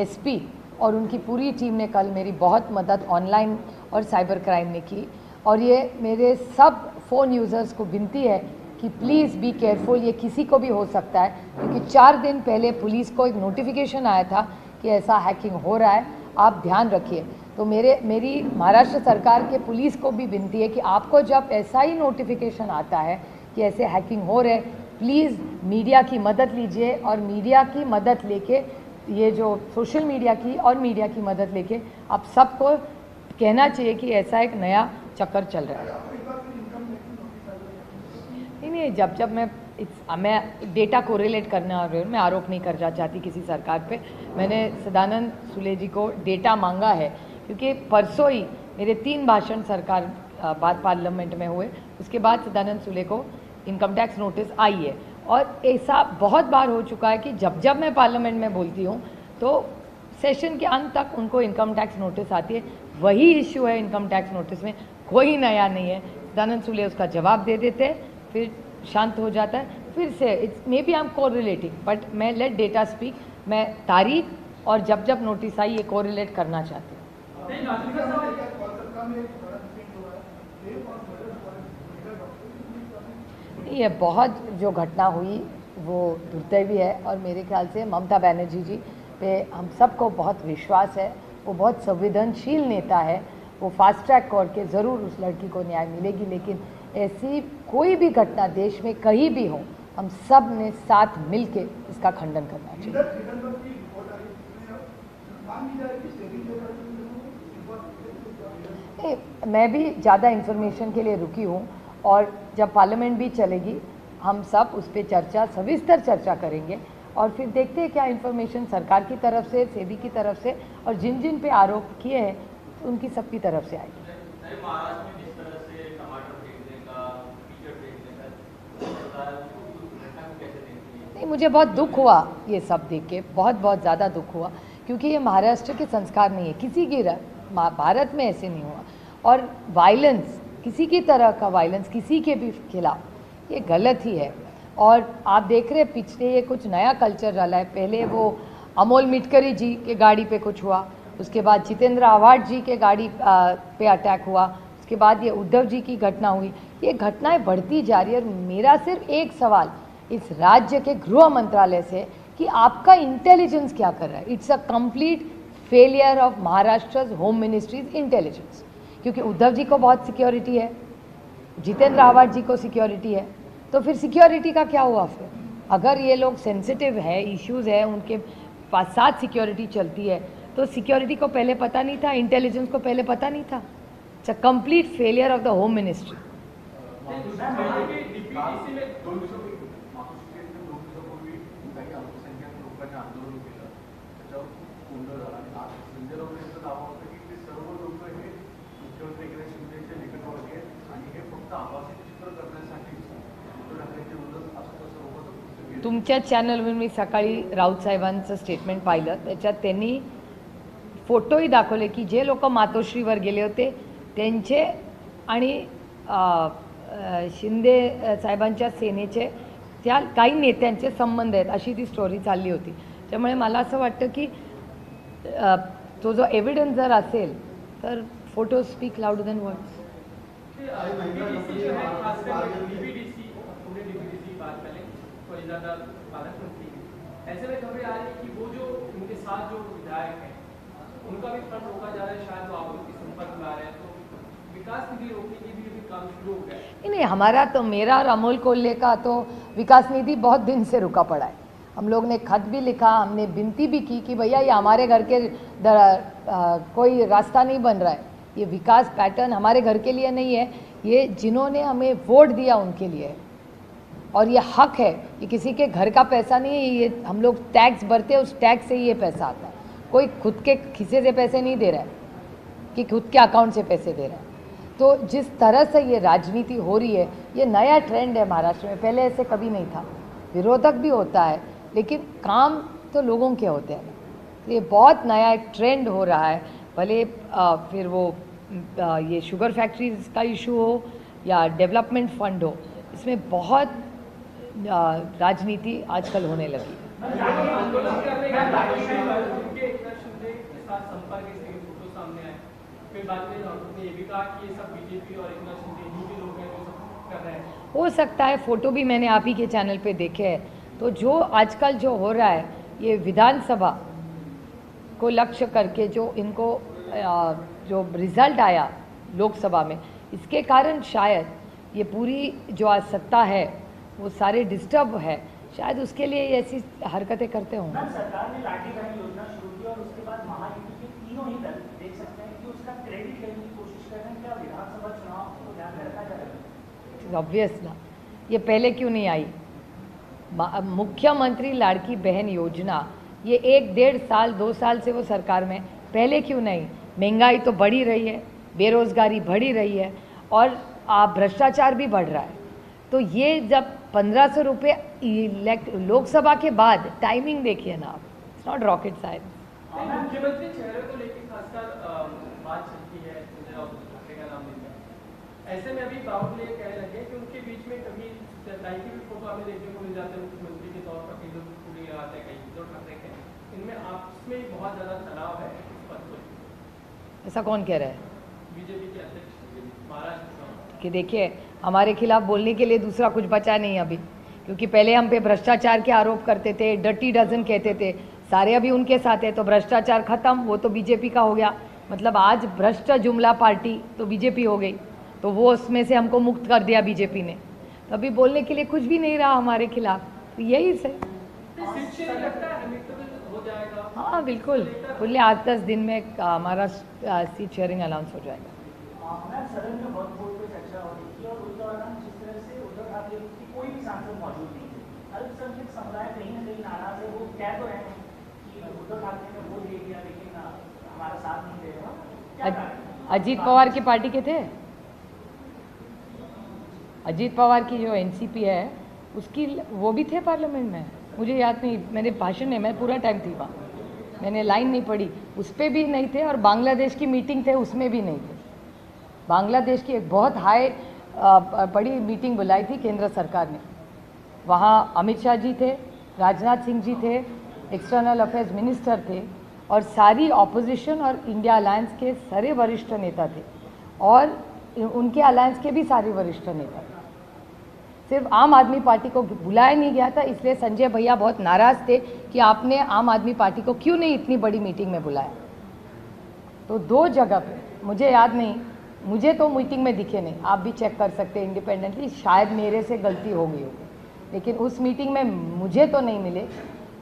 एसपी और उनकी पूरी टीम ने कल मेरी बहुत मदद ऑनलाइन और साइबर क्राइम में की। और ये मेरे सब फ़ोन यूज़र्स को विनती है कि प्लीज़ बी केयरफुल, ये किसी को भी हो सकता है क्योंकि 4 दिन पहले पुलिस को एक नोटिफिकेशन आया था कि ऐसा हैकिंग हो रहा है, आप ध्यान रखिए। तो मेरी महाराष्ट्र सरकार के पुलिस को भी विनती है कि आपको जब ऐसा ही नोटिफिकेशन आता है कि ऐसे हैकिंग हो रहे, प्लीज़ मीडिया की मदद लीजिए और मीडिया की मदद लेके, ये जो सोशल मीडिया की और मीडिया की मदद लेके आप सबको कहना चाहिए कि ऐसा एक नया चक्कर चल रहा है। नहीं, जब मैं डेटा को रिलेट करना और मैं आरोप नहीं करना चाहती किसी सरकार पे। मैंने सदानंद सुले जी को डेटा मांगा है क्योंकि परसों ही मेरे 3 भाषण सरकार बात पार्लियामेंट में हुए, उसके बाद सदानंद सुले को इनकम टैक्स नोटिस आई है। और ऐसा बहुत बार हो चुका है कि जब मैं पार्लियामेंट में बोलती हूँ तो सेशन के अंत तक उनको इनकम टैक्स नोटिस आती है। वही इश्यू है इनकम टैक्स नोटिस में, कोई नया नहीं है। सदानंद सुले उसका जवाब दे देते हैं, फिर शांत हो जाता है, फिर से it's maybe I am correlating, but मैं लेट डेटा स्पीक। मैं तारीख और जब नोटिस आई ये कोरिलेट करना चाहती हूँ। ये बहुत जो घटना हुई वो दुर्दैवी है और मेरे ख्याल से ममता बनर्जी जी पे हम सबको बहुत विश्वास है। वो बहुत संवेदनशील नेता है, वो फास्ट ट्रैक करके ज़रूर उस लड़की को न्याय मिलेगी। लेकिन ऐसी कोई भी घटना देश में कहीं भी हो, हम सब ने साथ मिल के इसका खंडन करना चाहिए। मैं भी ज़्यादा इन्फॉर्मेशन के लिए रुकी हूँ और जब पार्लियामेंट भी चलेगी हम सब उस पर सविस्तर चर्चा करेंगे और फिर देखते हैं क्या इन्फॉर्मेशन सरकार की तरफ से, सेबी की तरफ से और जिन पे आरोप किए हैं उनकी सबकी तरफ से आएगी। नहीं, मुझे बहुत दुख हुआ ये सब देख के, बहुत ज़्यादा दुख हुआ क्योंकि ये महाराष्ट्र के संस्कार नहीं है, किसी की भारत में ऐसे नहीं हुआ। और वायलेंस, किसी की तरह का वायलेंस किसी के भी खिलाफ, ये गलत ही है। और आप देख रहे हैं पिछले ये कुछ नया कल्चर रहा है। पहले वो अमोल मिटकरी जी के गाड़ी पे कुछ हुआ, उसके बाद जितेंद्र आव्हाड जी के गाड़ी पे अटैक हुआ, उसके बाद ये उद्धव जी की घटना हुई। ये घटनाएं बढ़ती जा रही है और मेरा सिर्फ एक सवाल इस राज्य के गृह मंत्रालय से कि आपका इंटेलिजेंस क्या कर रहा है। It's a complete failure of Maharashtra home ministries intelligence, क्योंकि उद्धव जी को बहुत सिक्योरिटी है, जितेंद्र आव्हाड जी को सिक्योरिटी है, तो फिर सिक्योरिटी का क्या हुआ। फिर अगर ये लोग सेंसिटिव है, इश्यूज है, उनके पास साथ सिक्योरिटी चलती है, तो सिक्योरिटी को पहले पता नहीं था, इंटेलिजेंस को पहले पता नहीं था। It's a complete failure of the home ministry. तुमच्या चॅनलवर मी सकाळी राऊत साहेबांचं स्टेटमेंट पाहिलं, त्याच्यात त्यांनी फोटोही दाखवले की जे लोक मातोश्रीवर गेले होते त्यांचे आणि शिंदे साहेबांच्या सेनेचे त्या काही नेत्यांचे संबंध आहेत अशी ती स्टोरी चालली होती. त्यामुळे मला असं वाटतं की तो जो एव्हिडन्स जर असेल तर photo speak louder than words. DBDC जो है खासकर डीबीडीसी पूरे डीबीडीसी बात पहले थोड़ी ज़्यादा बात करती है. ऐसे में खबरें आ रही है कि वो जो उनके साथ जो विधायक हैं उनका भी फंड रोका जा रहा है, शायद वो आरोप के संपर्क में आ रहे हैं, तो विकास निधि रोकने की भी काम शुरू हो गया है. नहीं, हमारा तो मेरा और अमोल कोल्हे का तो विकास निधि बहुत दिन से रुका पड़ा है. हम लोग ने खत भी लिखा, हमने विनती भी की कि भैया ये हमारे घर के कोई रास्ता नहीं बन रहा है, ये विकास पैटर्न हमारे घर के लिए नहीं है, ये जिन्होंने हमें वोट दिया उनके लिए है और ये हक है. ये किसी के घर का पैसा नहीं है, ये हम लोग टैक्स भरते हैं, उस टैक्स से ही ये पैसा आता है. कोई खुद के खिसे से पैसे नहीं दे रहा है कि खुद के अकाउंट से पैसे दे रहा है. तो जिस तरह से ये राजनीति हो रही है, ये नया ट्रेंड है महाराष्ट्र में, पहले ऐसे कभी नहीं था. विरोधक भी होता है लेकिन काम तो लोगों के होते हैं. ये बहुत नया एक ट्रेंड हो रहा है. भले फिर वो ये शुगर फैक्ट्रीज का इशू हो या डेवलपमेंट फंड हो, इसमें बहुत राजनीति आजकल होने लगी. आंदोलन करने के बाद उनके एकनाथ शिंदे के साथ संपर्क इसके फोटो सामने आए. फिर बाद में उन्होंने ये भी कहा कि ये सब बीजेपी और एकनाथ शिंदे ही के लोग हैं जो सब कर रहे हैं. हो सकता है, फोटो भी मैंने आप ही के चैनल पे देखे हैं. तो जो आजकल जो हो रहा है ये विधानसभा को लक्ष्य करके जो इनको जो रिजल्ट आया लोकसभा में, इसके कारण शायद ये पूरी जो आज सत्ता है वो सारे डिस्टर्ब है, शायद उसके लिए ये ऐसी हरकतें करते होंगे. मैम, सरकार ने लाठी बहन योजना शुरू की और उसके बाद महायुति के तीनों ही दल देख सकते हैं कि उसका क्रेडिट लेने की कोशिश कर रहे हैं. क्या विधानसभा चुनाव को ध्यान में रखा जाएगा? ऑब्वियस ना, ये पहले क्यों नहीं आई? मुख्यमंत्री लाड़की बहन योजना ये 1-1.5 साल 2 साल से वो सरकार में, पहले क्यों नहीं? महंगाई तो बढ़ी रही है, बेरोजगारी बढ़ी रही है और भ्रष्टाचार भी बढ़ रहा है. तो ये जब 1500 रुपये लोकसभा के बाद, टाइमिंग देखिए ना आप, इट्स नॉट रॉकेट साइंस. मुख्यमंत्री चेहरे को लेकर खासकर बात चलती है, मुझे ठाकरे का नाम लेते हैं. ऐसे में अभी बाहुबली कहने लगे कि उनके बीच में कभी लाइक भी फोटो हमें देखने को मिल जाते हैं मुख्यमंत्री के तौर पर, कई लोग पूरी लगाते हैं, कई उद्धव ठाकरे के. इनमें आपस में बहुत ज़्यादा तनाव है इस पद को. ऐसा कौन कह रहा है? बीजेपी के अध्यक्ष महाराष्ट्र कि देखिए हमारे खिलाफ बोलने के लिए दूसरा कुछ बचा नहीं अभी, क्योंकि पहले हम पे भ्रष्टाचार के आरोप करते थे, डर्टी डजन कहते थे, सारे अभी उनके साथ है. तो भ्रष्टाचार खत्म, वो तो बीजेपी का हो गया. मतलब आज भ्रष्ट जुमला पार्टी तो बीजेपी हो गई, तो वो उसमें से हमको मुक्त कर दिया बीजेपी ने. तो अभी बोलने के लिए कुछ भी नहीं रहा हमारे खिलाफ. तो यही से हाँ बिल्कुल, बोले 8-10 दिन में हमारा सीट शेयरिंग अनाउंस हो जाएगा. मैम, सदन में वक्फ बोर्ड पे चर्चा हो रही थी और उस दौरान जिस तरह से उद्धव ठाकरे की कोई भी सांसद मौजूद नहीं थे. अल्पसंख्यक समुदाय कहीं ना कहीं नाराज है. वो कह तो रहे हैं कि उद्धव ठाकरे ने वोट दे दिया लेकिन हमारा साथ नहीं दे रहा. क्या कारण? अजीत पवार की पार्टी के थे. अजीत पवार की जो एनसीपी है उसकी वो भी थे पार्लियामेंट में, मुझे याद नहीं, मेरे भाषण में मैं पूरा टाइम थी वहाँ, मैंने लाइन नहीं पढ़ी, उस पर भी नहीं थे. और बांग्लादेश की मीटिंग थे उसमें भी नहीं थे. बांग्लादेश की एक बहुत हाई बड़ी मीटिंग बुलाई थी केंद्र सरकार ने, वहाँ अमित शाह जी थे, राजनाथ सिंह जी थे, एक्सटर्नल अफेयर्स मिनिस्टर थे और सारी ऑपोजिशन और इंडिया अलायंस के सारे वरिष्ठ नेता थे और उनके अलायंस के भी सारे वरिष्ठ नेता थे. सिर्फ आम आदमी पार्टी को बुलाया नहीं गया था, इसलिए संजय भैया बहुत नाराज़ थे कि आपने आम आदमी पार्टी को क्यों नहीं इतनी बड़ी मीटिंग में बुलाया. तो 2 जगह पे, मुझे याद नहीं, मुझे तो मीटिंग में दिखे नहीं, आप भी चेक कर सकते हैं इंडिपेंडेंटली, शायद मेरे से गलती हो गई होगी, लेकिन उस मीटिंग में मुझे तो नहीं मिले.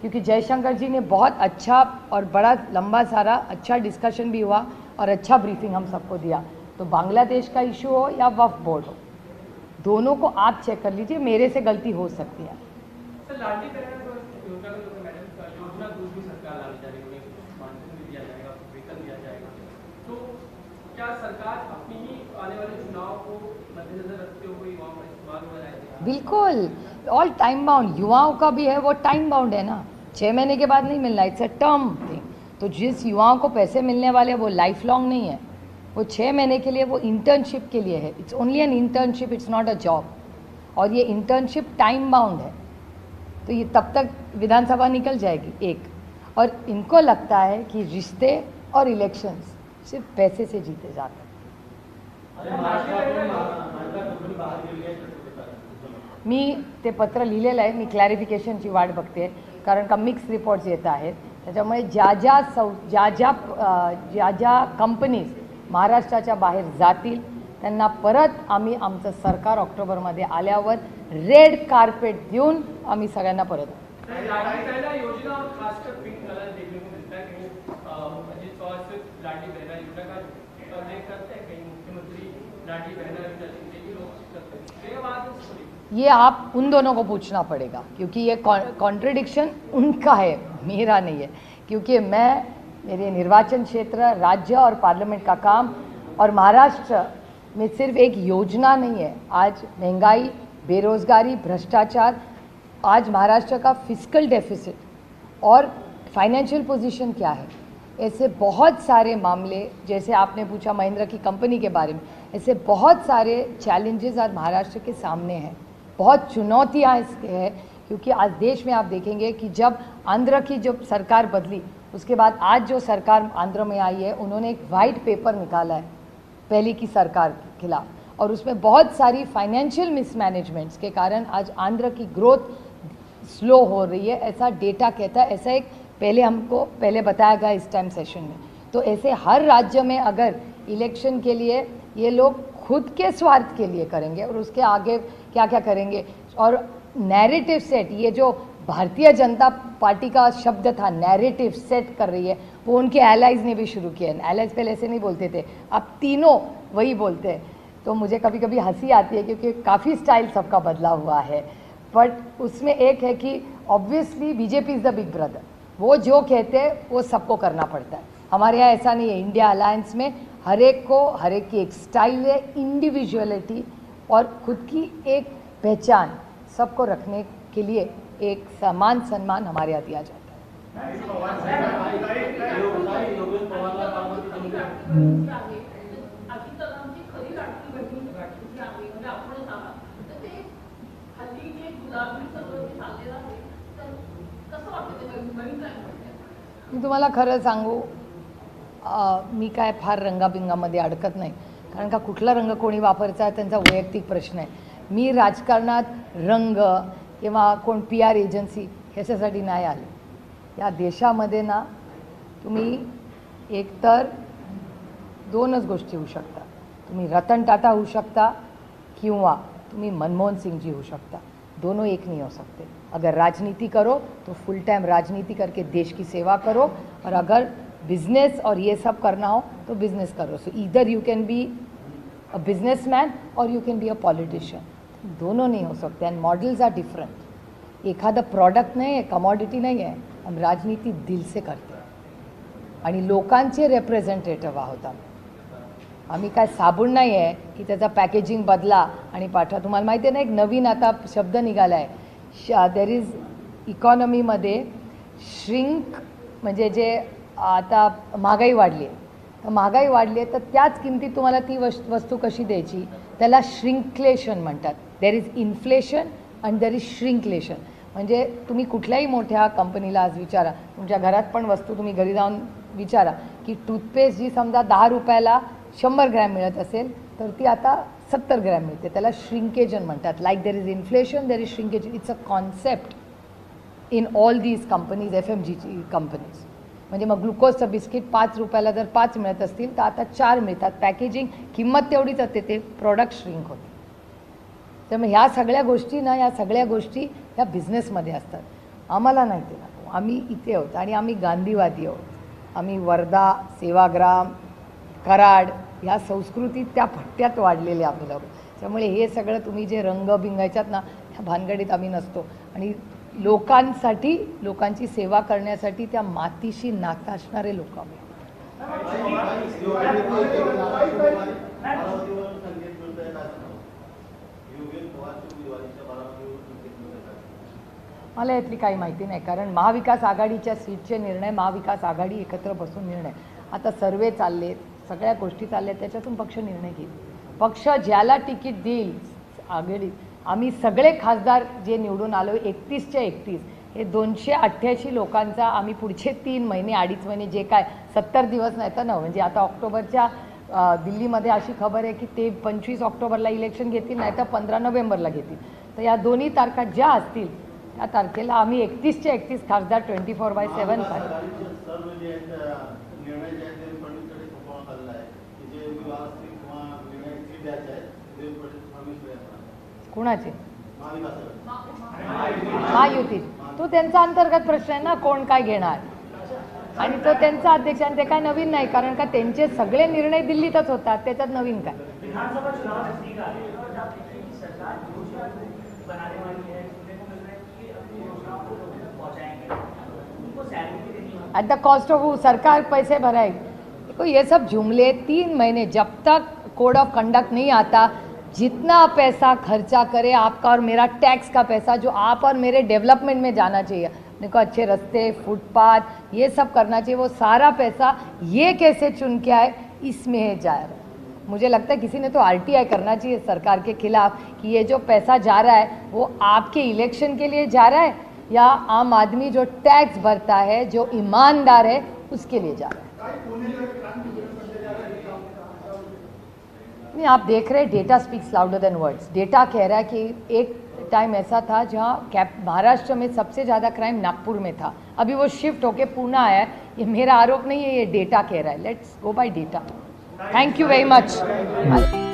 क्योंकि जयशंकर जी ने बहुत अच्छा और बड़ा लंबा सारा अच्छा डिस्कशन भी हुआ और अच्छा ब्रीफिंग हम सबको दिया. तो बांग्लादेश का इशू हो या वक्फ बोर्ड हो, दोनों को आप चेक कर लीजिए, मेरे से गलती हो सकती है. सर, लाडली बहन योजना में मैडम योजना दूसरी सरकार लाने जा रही है, मानधन भी दिया जाएगा, वेतन दिया जाएगा. तो क्या सरकार अपनी ही आने वाले चुनाव को मद्देनजर रखते हुए युवाओं का इस्तेमाल हो जाएगा? बिल्कुल, ऑल टाइम बाउंड. युवाओं का भी है, वो टाइम बाउंड है ना, 6 महीने के बाद नहीं मिलना, इट्स अ टर्म थिंग. तो जिस युवाओं को पैसे मिलने वाले वो लाइफ लॉन्ग नहीं है, वो 6 महीने के लिए, वो इंटर्नशिप के लिए है. It's only an internship, it's not a job. और ये इंटर्नशिप टाइम बाउंड है, तो ये तब तक विधानसभा निकल जाएगी एक। और इनको लगता है कि रिश्ते और इलेक्शंस सिर्फ पैसे से जीते जाते हैं। मी ते पत्र लिहिलेलं आहे, मी क्लॅरिफिकेशनची वाट बघते, कारण का मिक्स रिपोर्ट्स येत आहेत। त्याच्यामुळे ज्या ज्या कंपनीज महाराष्ट्राच्या बाहेर जातील त्यांना परत आम्ही आमचं सरकार ऑक्टोबरमध्ये आल्यावर रेड कार्पेट देऊन आम्ही सगळ्यांना परत योजना और खासकर पिंक कलर देखने को मिलता है। कहीं अजित पवार से लाडली बहना योजना का उल्लेख करते हैं, कहीं मुख्यमंत्री लाडली बहना योजना भी लोग करते हैं। ये बात ये आप उन दोनों को पूछना पड़ेगा, क्योंकि ये कॉन्ट्रडिक्शन उनका है, मेरा नहीं है। क्योंकि मेरे निर्वाचन क्षेत्र, राज्य और पार्लियामेंट का काम, और महाराष्ट्र में सिर्फ एक योजना नहीं है। आज महंगाई, बेरोजगारी, भ्रष्टाचार, आज महाराष्ट्र का फिस्कल डेफिसिट और फाइनेंशियल पोजीशन क्या है, ऐसे बहुत सारे मामले, जैसे आपने पूछा महिंद्रा की कंपनी के बारे में, ऐसे बहुत सारे चैलेंजेस आज महाराष्ट्र के सामने हैं, बहुत चुनौतियाँ इसके हैं। क्योंकि आज देश में आप देखेंगे कि जब आंध्र की जब सरकार बदली, उसके बाद आज जो सरकार आंध्र में आई है, उन्होंने एक वाइट पेपर निकाला है पहले की सरकार के खिलाफ, और उसमें बहुत सारी फाइनेंशियल मिसमैनेजमेंट्स के कारण आज आंध्र की ग्रोथ स्लो हो रही है, ऐसा डेटा कहता है। ऐसा एक पहले बताया गया इस टाइम सेशन में। तो ऐसे हर राज्य में अगर इलेक्शन के लिए ये लोग खुद के स्वार्थ के लिए करेंगे और उसके आगे क्या क्या करेंगे, और नैरेटिव सेट, ये जो भारतीय जनता पार्टी का शब्द था नैरेटिव सेट कर रही है, वो उनके एलाइज ने भी शुरू किया है। एलाइज पहले ऐसे नहीं बोलते थे, अब तीनों वही बोलते हैं। तो मुझे कभी कभी हंसी आती है क्योंकि काफ़ी स्टाइल सबका बदला हुआ है, बट उसमें एक है कि obviously BJP is the big brother, वो जो कहते हैं वो सबको करना पड़ता है। हमारे यहाँ ऐसा नहीं है। इंडिया अलायंस में हर एक की एक स्टाइल है, इंडिविजुअलिटी और खुद की एक पहचान सबको रखने के लिए एक समान सम्मान हमारे यहाँ दिया जाता है। मी तुम्हाला खरं सांगू, मी काय फार रंगाबिंगामध्ये अडकत नाही, कारण का कुठला रंग कोणी वापरायचा त्यांचा वैयक्तिक प्रश्न आहे। मी राजकारणात रंग किंवा कोण PR एजन्सी ह्याच्यासाठी नाही आले। या देशामध्ये ना तुम्ही एकतर दोनच गोष्टी होऊ शकता, तुम्ही रतन टाटा होऊ शकता किंवा तुम्ही मनमोहन सिंह जी होऊ शकता, दोनों एक नहीं हो सकते। अगर राजनीति करो तो फुल टाइम राजनीति करके देश की सेवा करो, और अगर बिजनेस और ये सब करना हो तो बिजनेस करो। So either you can be a businessman और you can be a politician, दोनों नहीं हो सकते। And models are different. एखादा प्रॉडक्ट नाही आहे, कमॉडिटी नाही आहे, हम राजनीति दिल से करते हैं आणि लोकांचे रिप्रेझेंटेटिव्ह आहोत आम्ही काय साबून नाही आहे की त्याचा पॅकेजिंग बदला आणि पाठवा। तुम्हाला माहिती आहे ना, एक नवीन आता शब्द निघाला आहे, देर इज इकॉनॉमीमध्ये श्रिंक, म्हणजे जे आता महागाई वाढली आहे, तर महागाई वाढली आहे तर त्याच किमतीत तुम्हाला ती वस्तू कशी द्यायची, त्याला श्रिंकलेशन म्हणतात। There is inflation and there is shrinkflation. म्हणजे तुम्ही कुठल्याही मोठ्या कंपनीला आज विचारा, तुमच्या घरात पण वस्तू तुम्ही घरी जाऊन विचारा की टूथपेस्ट जी समजा 10 रुपयाला 100 ग्रॅम मिळत असेल तर ती आता 70 ग्रॅम मिळते, त्याला श्रिंकेजन म्हणतात। Like there is inflation, there is shrinkflation. It's a concept in all these companies, FMCG companies. म्हणजे मग ग्लुकोजचं बिस्किट 5 रुपयाला जर 5 मिळत असतील तर आता 4 मिळतात। पॅकेजिंग किंमत तेवढीच असते, ते प्रॉडक्ट श्रिंक होते। त्यामुळे ह्या सगळ्या गोष्टी ह्या बिझनेसमध्ये असतात, आम्हाला नाही ते नको। आम्ही इथे आहोत आणि आम्ही गांधीवादी आहोत। आम्ही वर्धा, सेवाग्राम, कराड ह्या संस्कृतीत त्या भट्ट्यात वाढलेले आम्ही लोक। त्यामुळे हे सगळं तुम्ही जे रंग बिंगायच्यात ना, ह्या भानगडीत आम्ही नसतो। आणि लोकांसाठी, लोकांची सेवा करण्यासाठी त्या मातीशी नातं असणारे लोक आम्ही। मला यातली काही माहिती नाही, कारण महाविकास आघाडीच्या सीटचे निर्णय, महाविकास आघाडी एकत्र बसून निर्णय, आता सर्वे चाललेत, सगळ्या गोष्टी चालल्या, त्याच्यातून पक्ष निर्णय घेईल। पक्ष ज्याला तिकीट देईल आघाडी आम्ही सगळे खासदार जे निवडून आलो 31च्या 31 हे 288 लोकांचा आम्ही पुढचे 3 महिने 2.5 महिने जे काय 70 दिवस नाही तर म्हणजे आता ऑक्टोबरच्या दिल्लीमध्ये अशी खबर आहे की ते 25 ऑक्टोबरला इलेक्शन घेतील नाही तर 15 नोव्हेंबरला घेतील. तर या दोन्ही तारखा ज्या असतील त्या तारखेला आम्ही 31च्या 31 खासदार 24/7 कोणाचे महायुती तो त्यांचा अंतर्गत प्रश्न आहे ना कोण काय घेणार आणि तो त्यांचा अध्यक्ष आणि ते काय नवीन नाही कारण का त्यांचे सगळे निर्णय दिल्लीतच होतात त्याच्यात नवीन काय. विधानसभा चुनाव नजदीक आ रहे हैं और जब देखिए कि सरकार योजना बनाने वाली है सुनने को मिल रहा है कि अपनी योजनाओं को लोगों तक पहुंचाएंगे उनको सैलरी भी देनी होगी एट द कॉस्ट ऑफ सरकार पैसे भराएगी. देखो ये सब जुमले 3 महीने जब तक कोड ऑफ कंडक्ट नहीं आता जितना पैसा खर्चा करे आपका और मेरा टैक्स का पैसा जो आप और मेरे डेवलपमेंट में जाना चाहिए देखो अच्छे रास्ते फुटपाथ ये सब करना चाहिए वो सारा पैसा ये कैसे चुन के आए इसमें जा रहा है. मुझे लगता है किसी ने तो RTI करना चाहिए सरकार के खिलाफ कि ये जो पैसा जा रहा है वो आपके इलेक्शन के लिए जा रहा है या आम आदमी जो टैक्स भरता है जो ईमानदार है उसके लिए जा रहा है. नहीं आप देख रहे हैं data speaks louder than words. Data कह रहा है कि एक टाइम ऐसा था जहाँ महाराष्ट्र में सबसे ज़्यादा क्राइम नागपुर में था अभी वो शिफ्ट होके पुणे आया है. ये मेरा आरोप नहीं है ये डेटा कह रहा है. Let's go bye data. Thank you very much.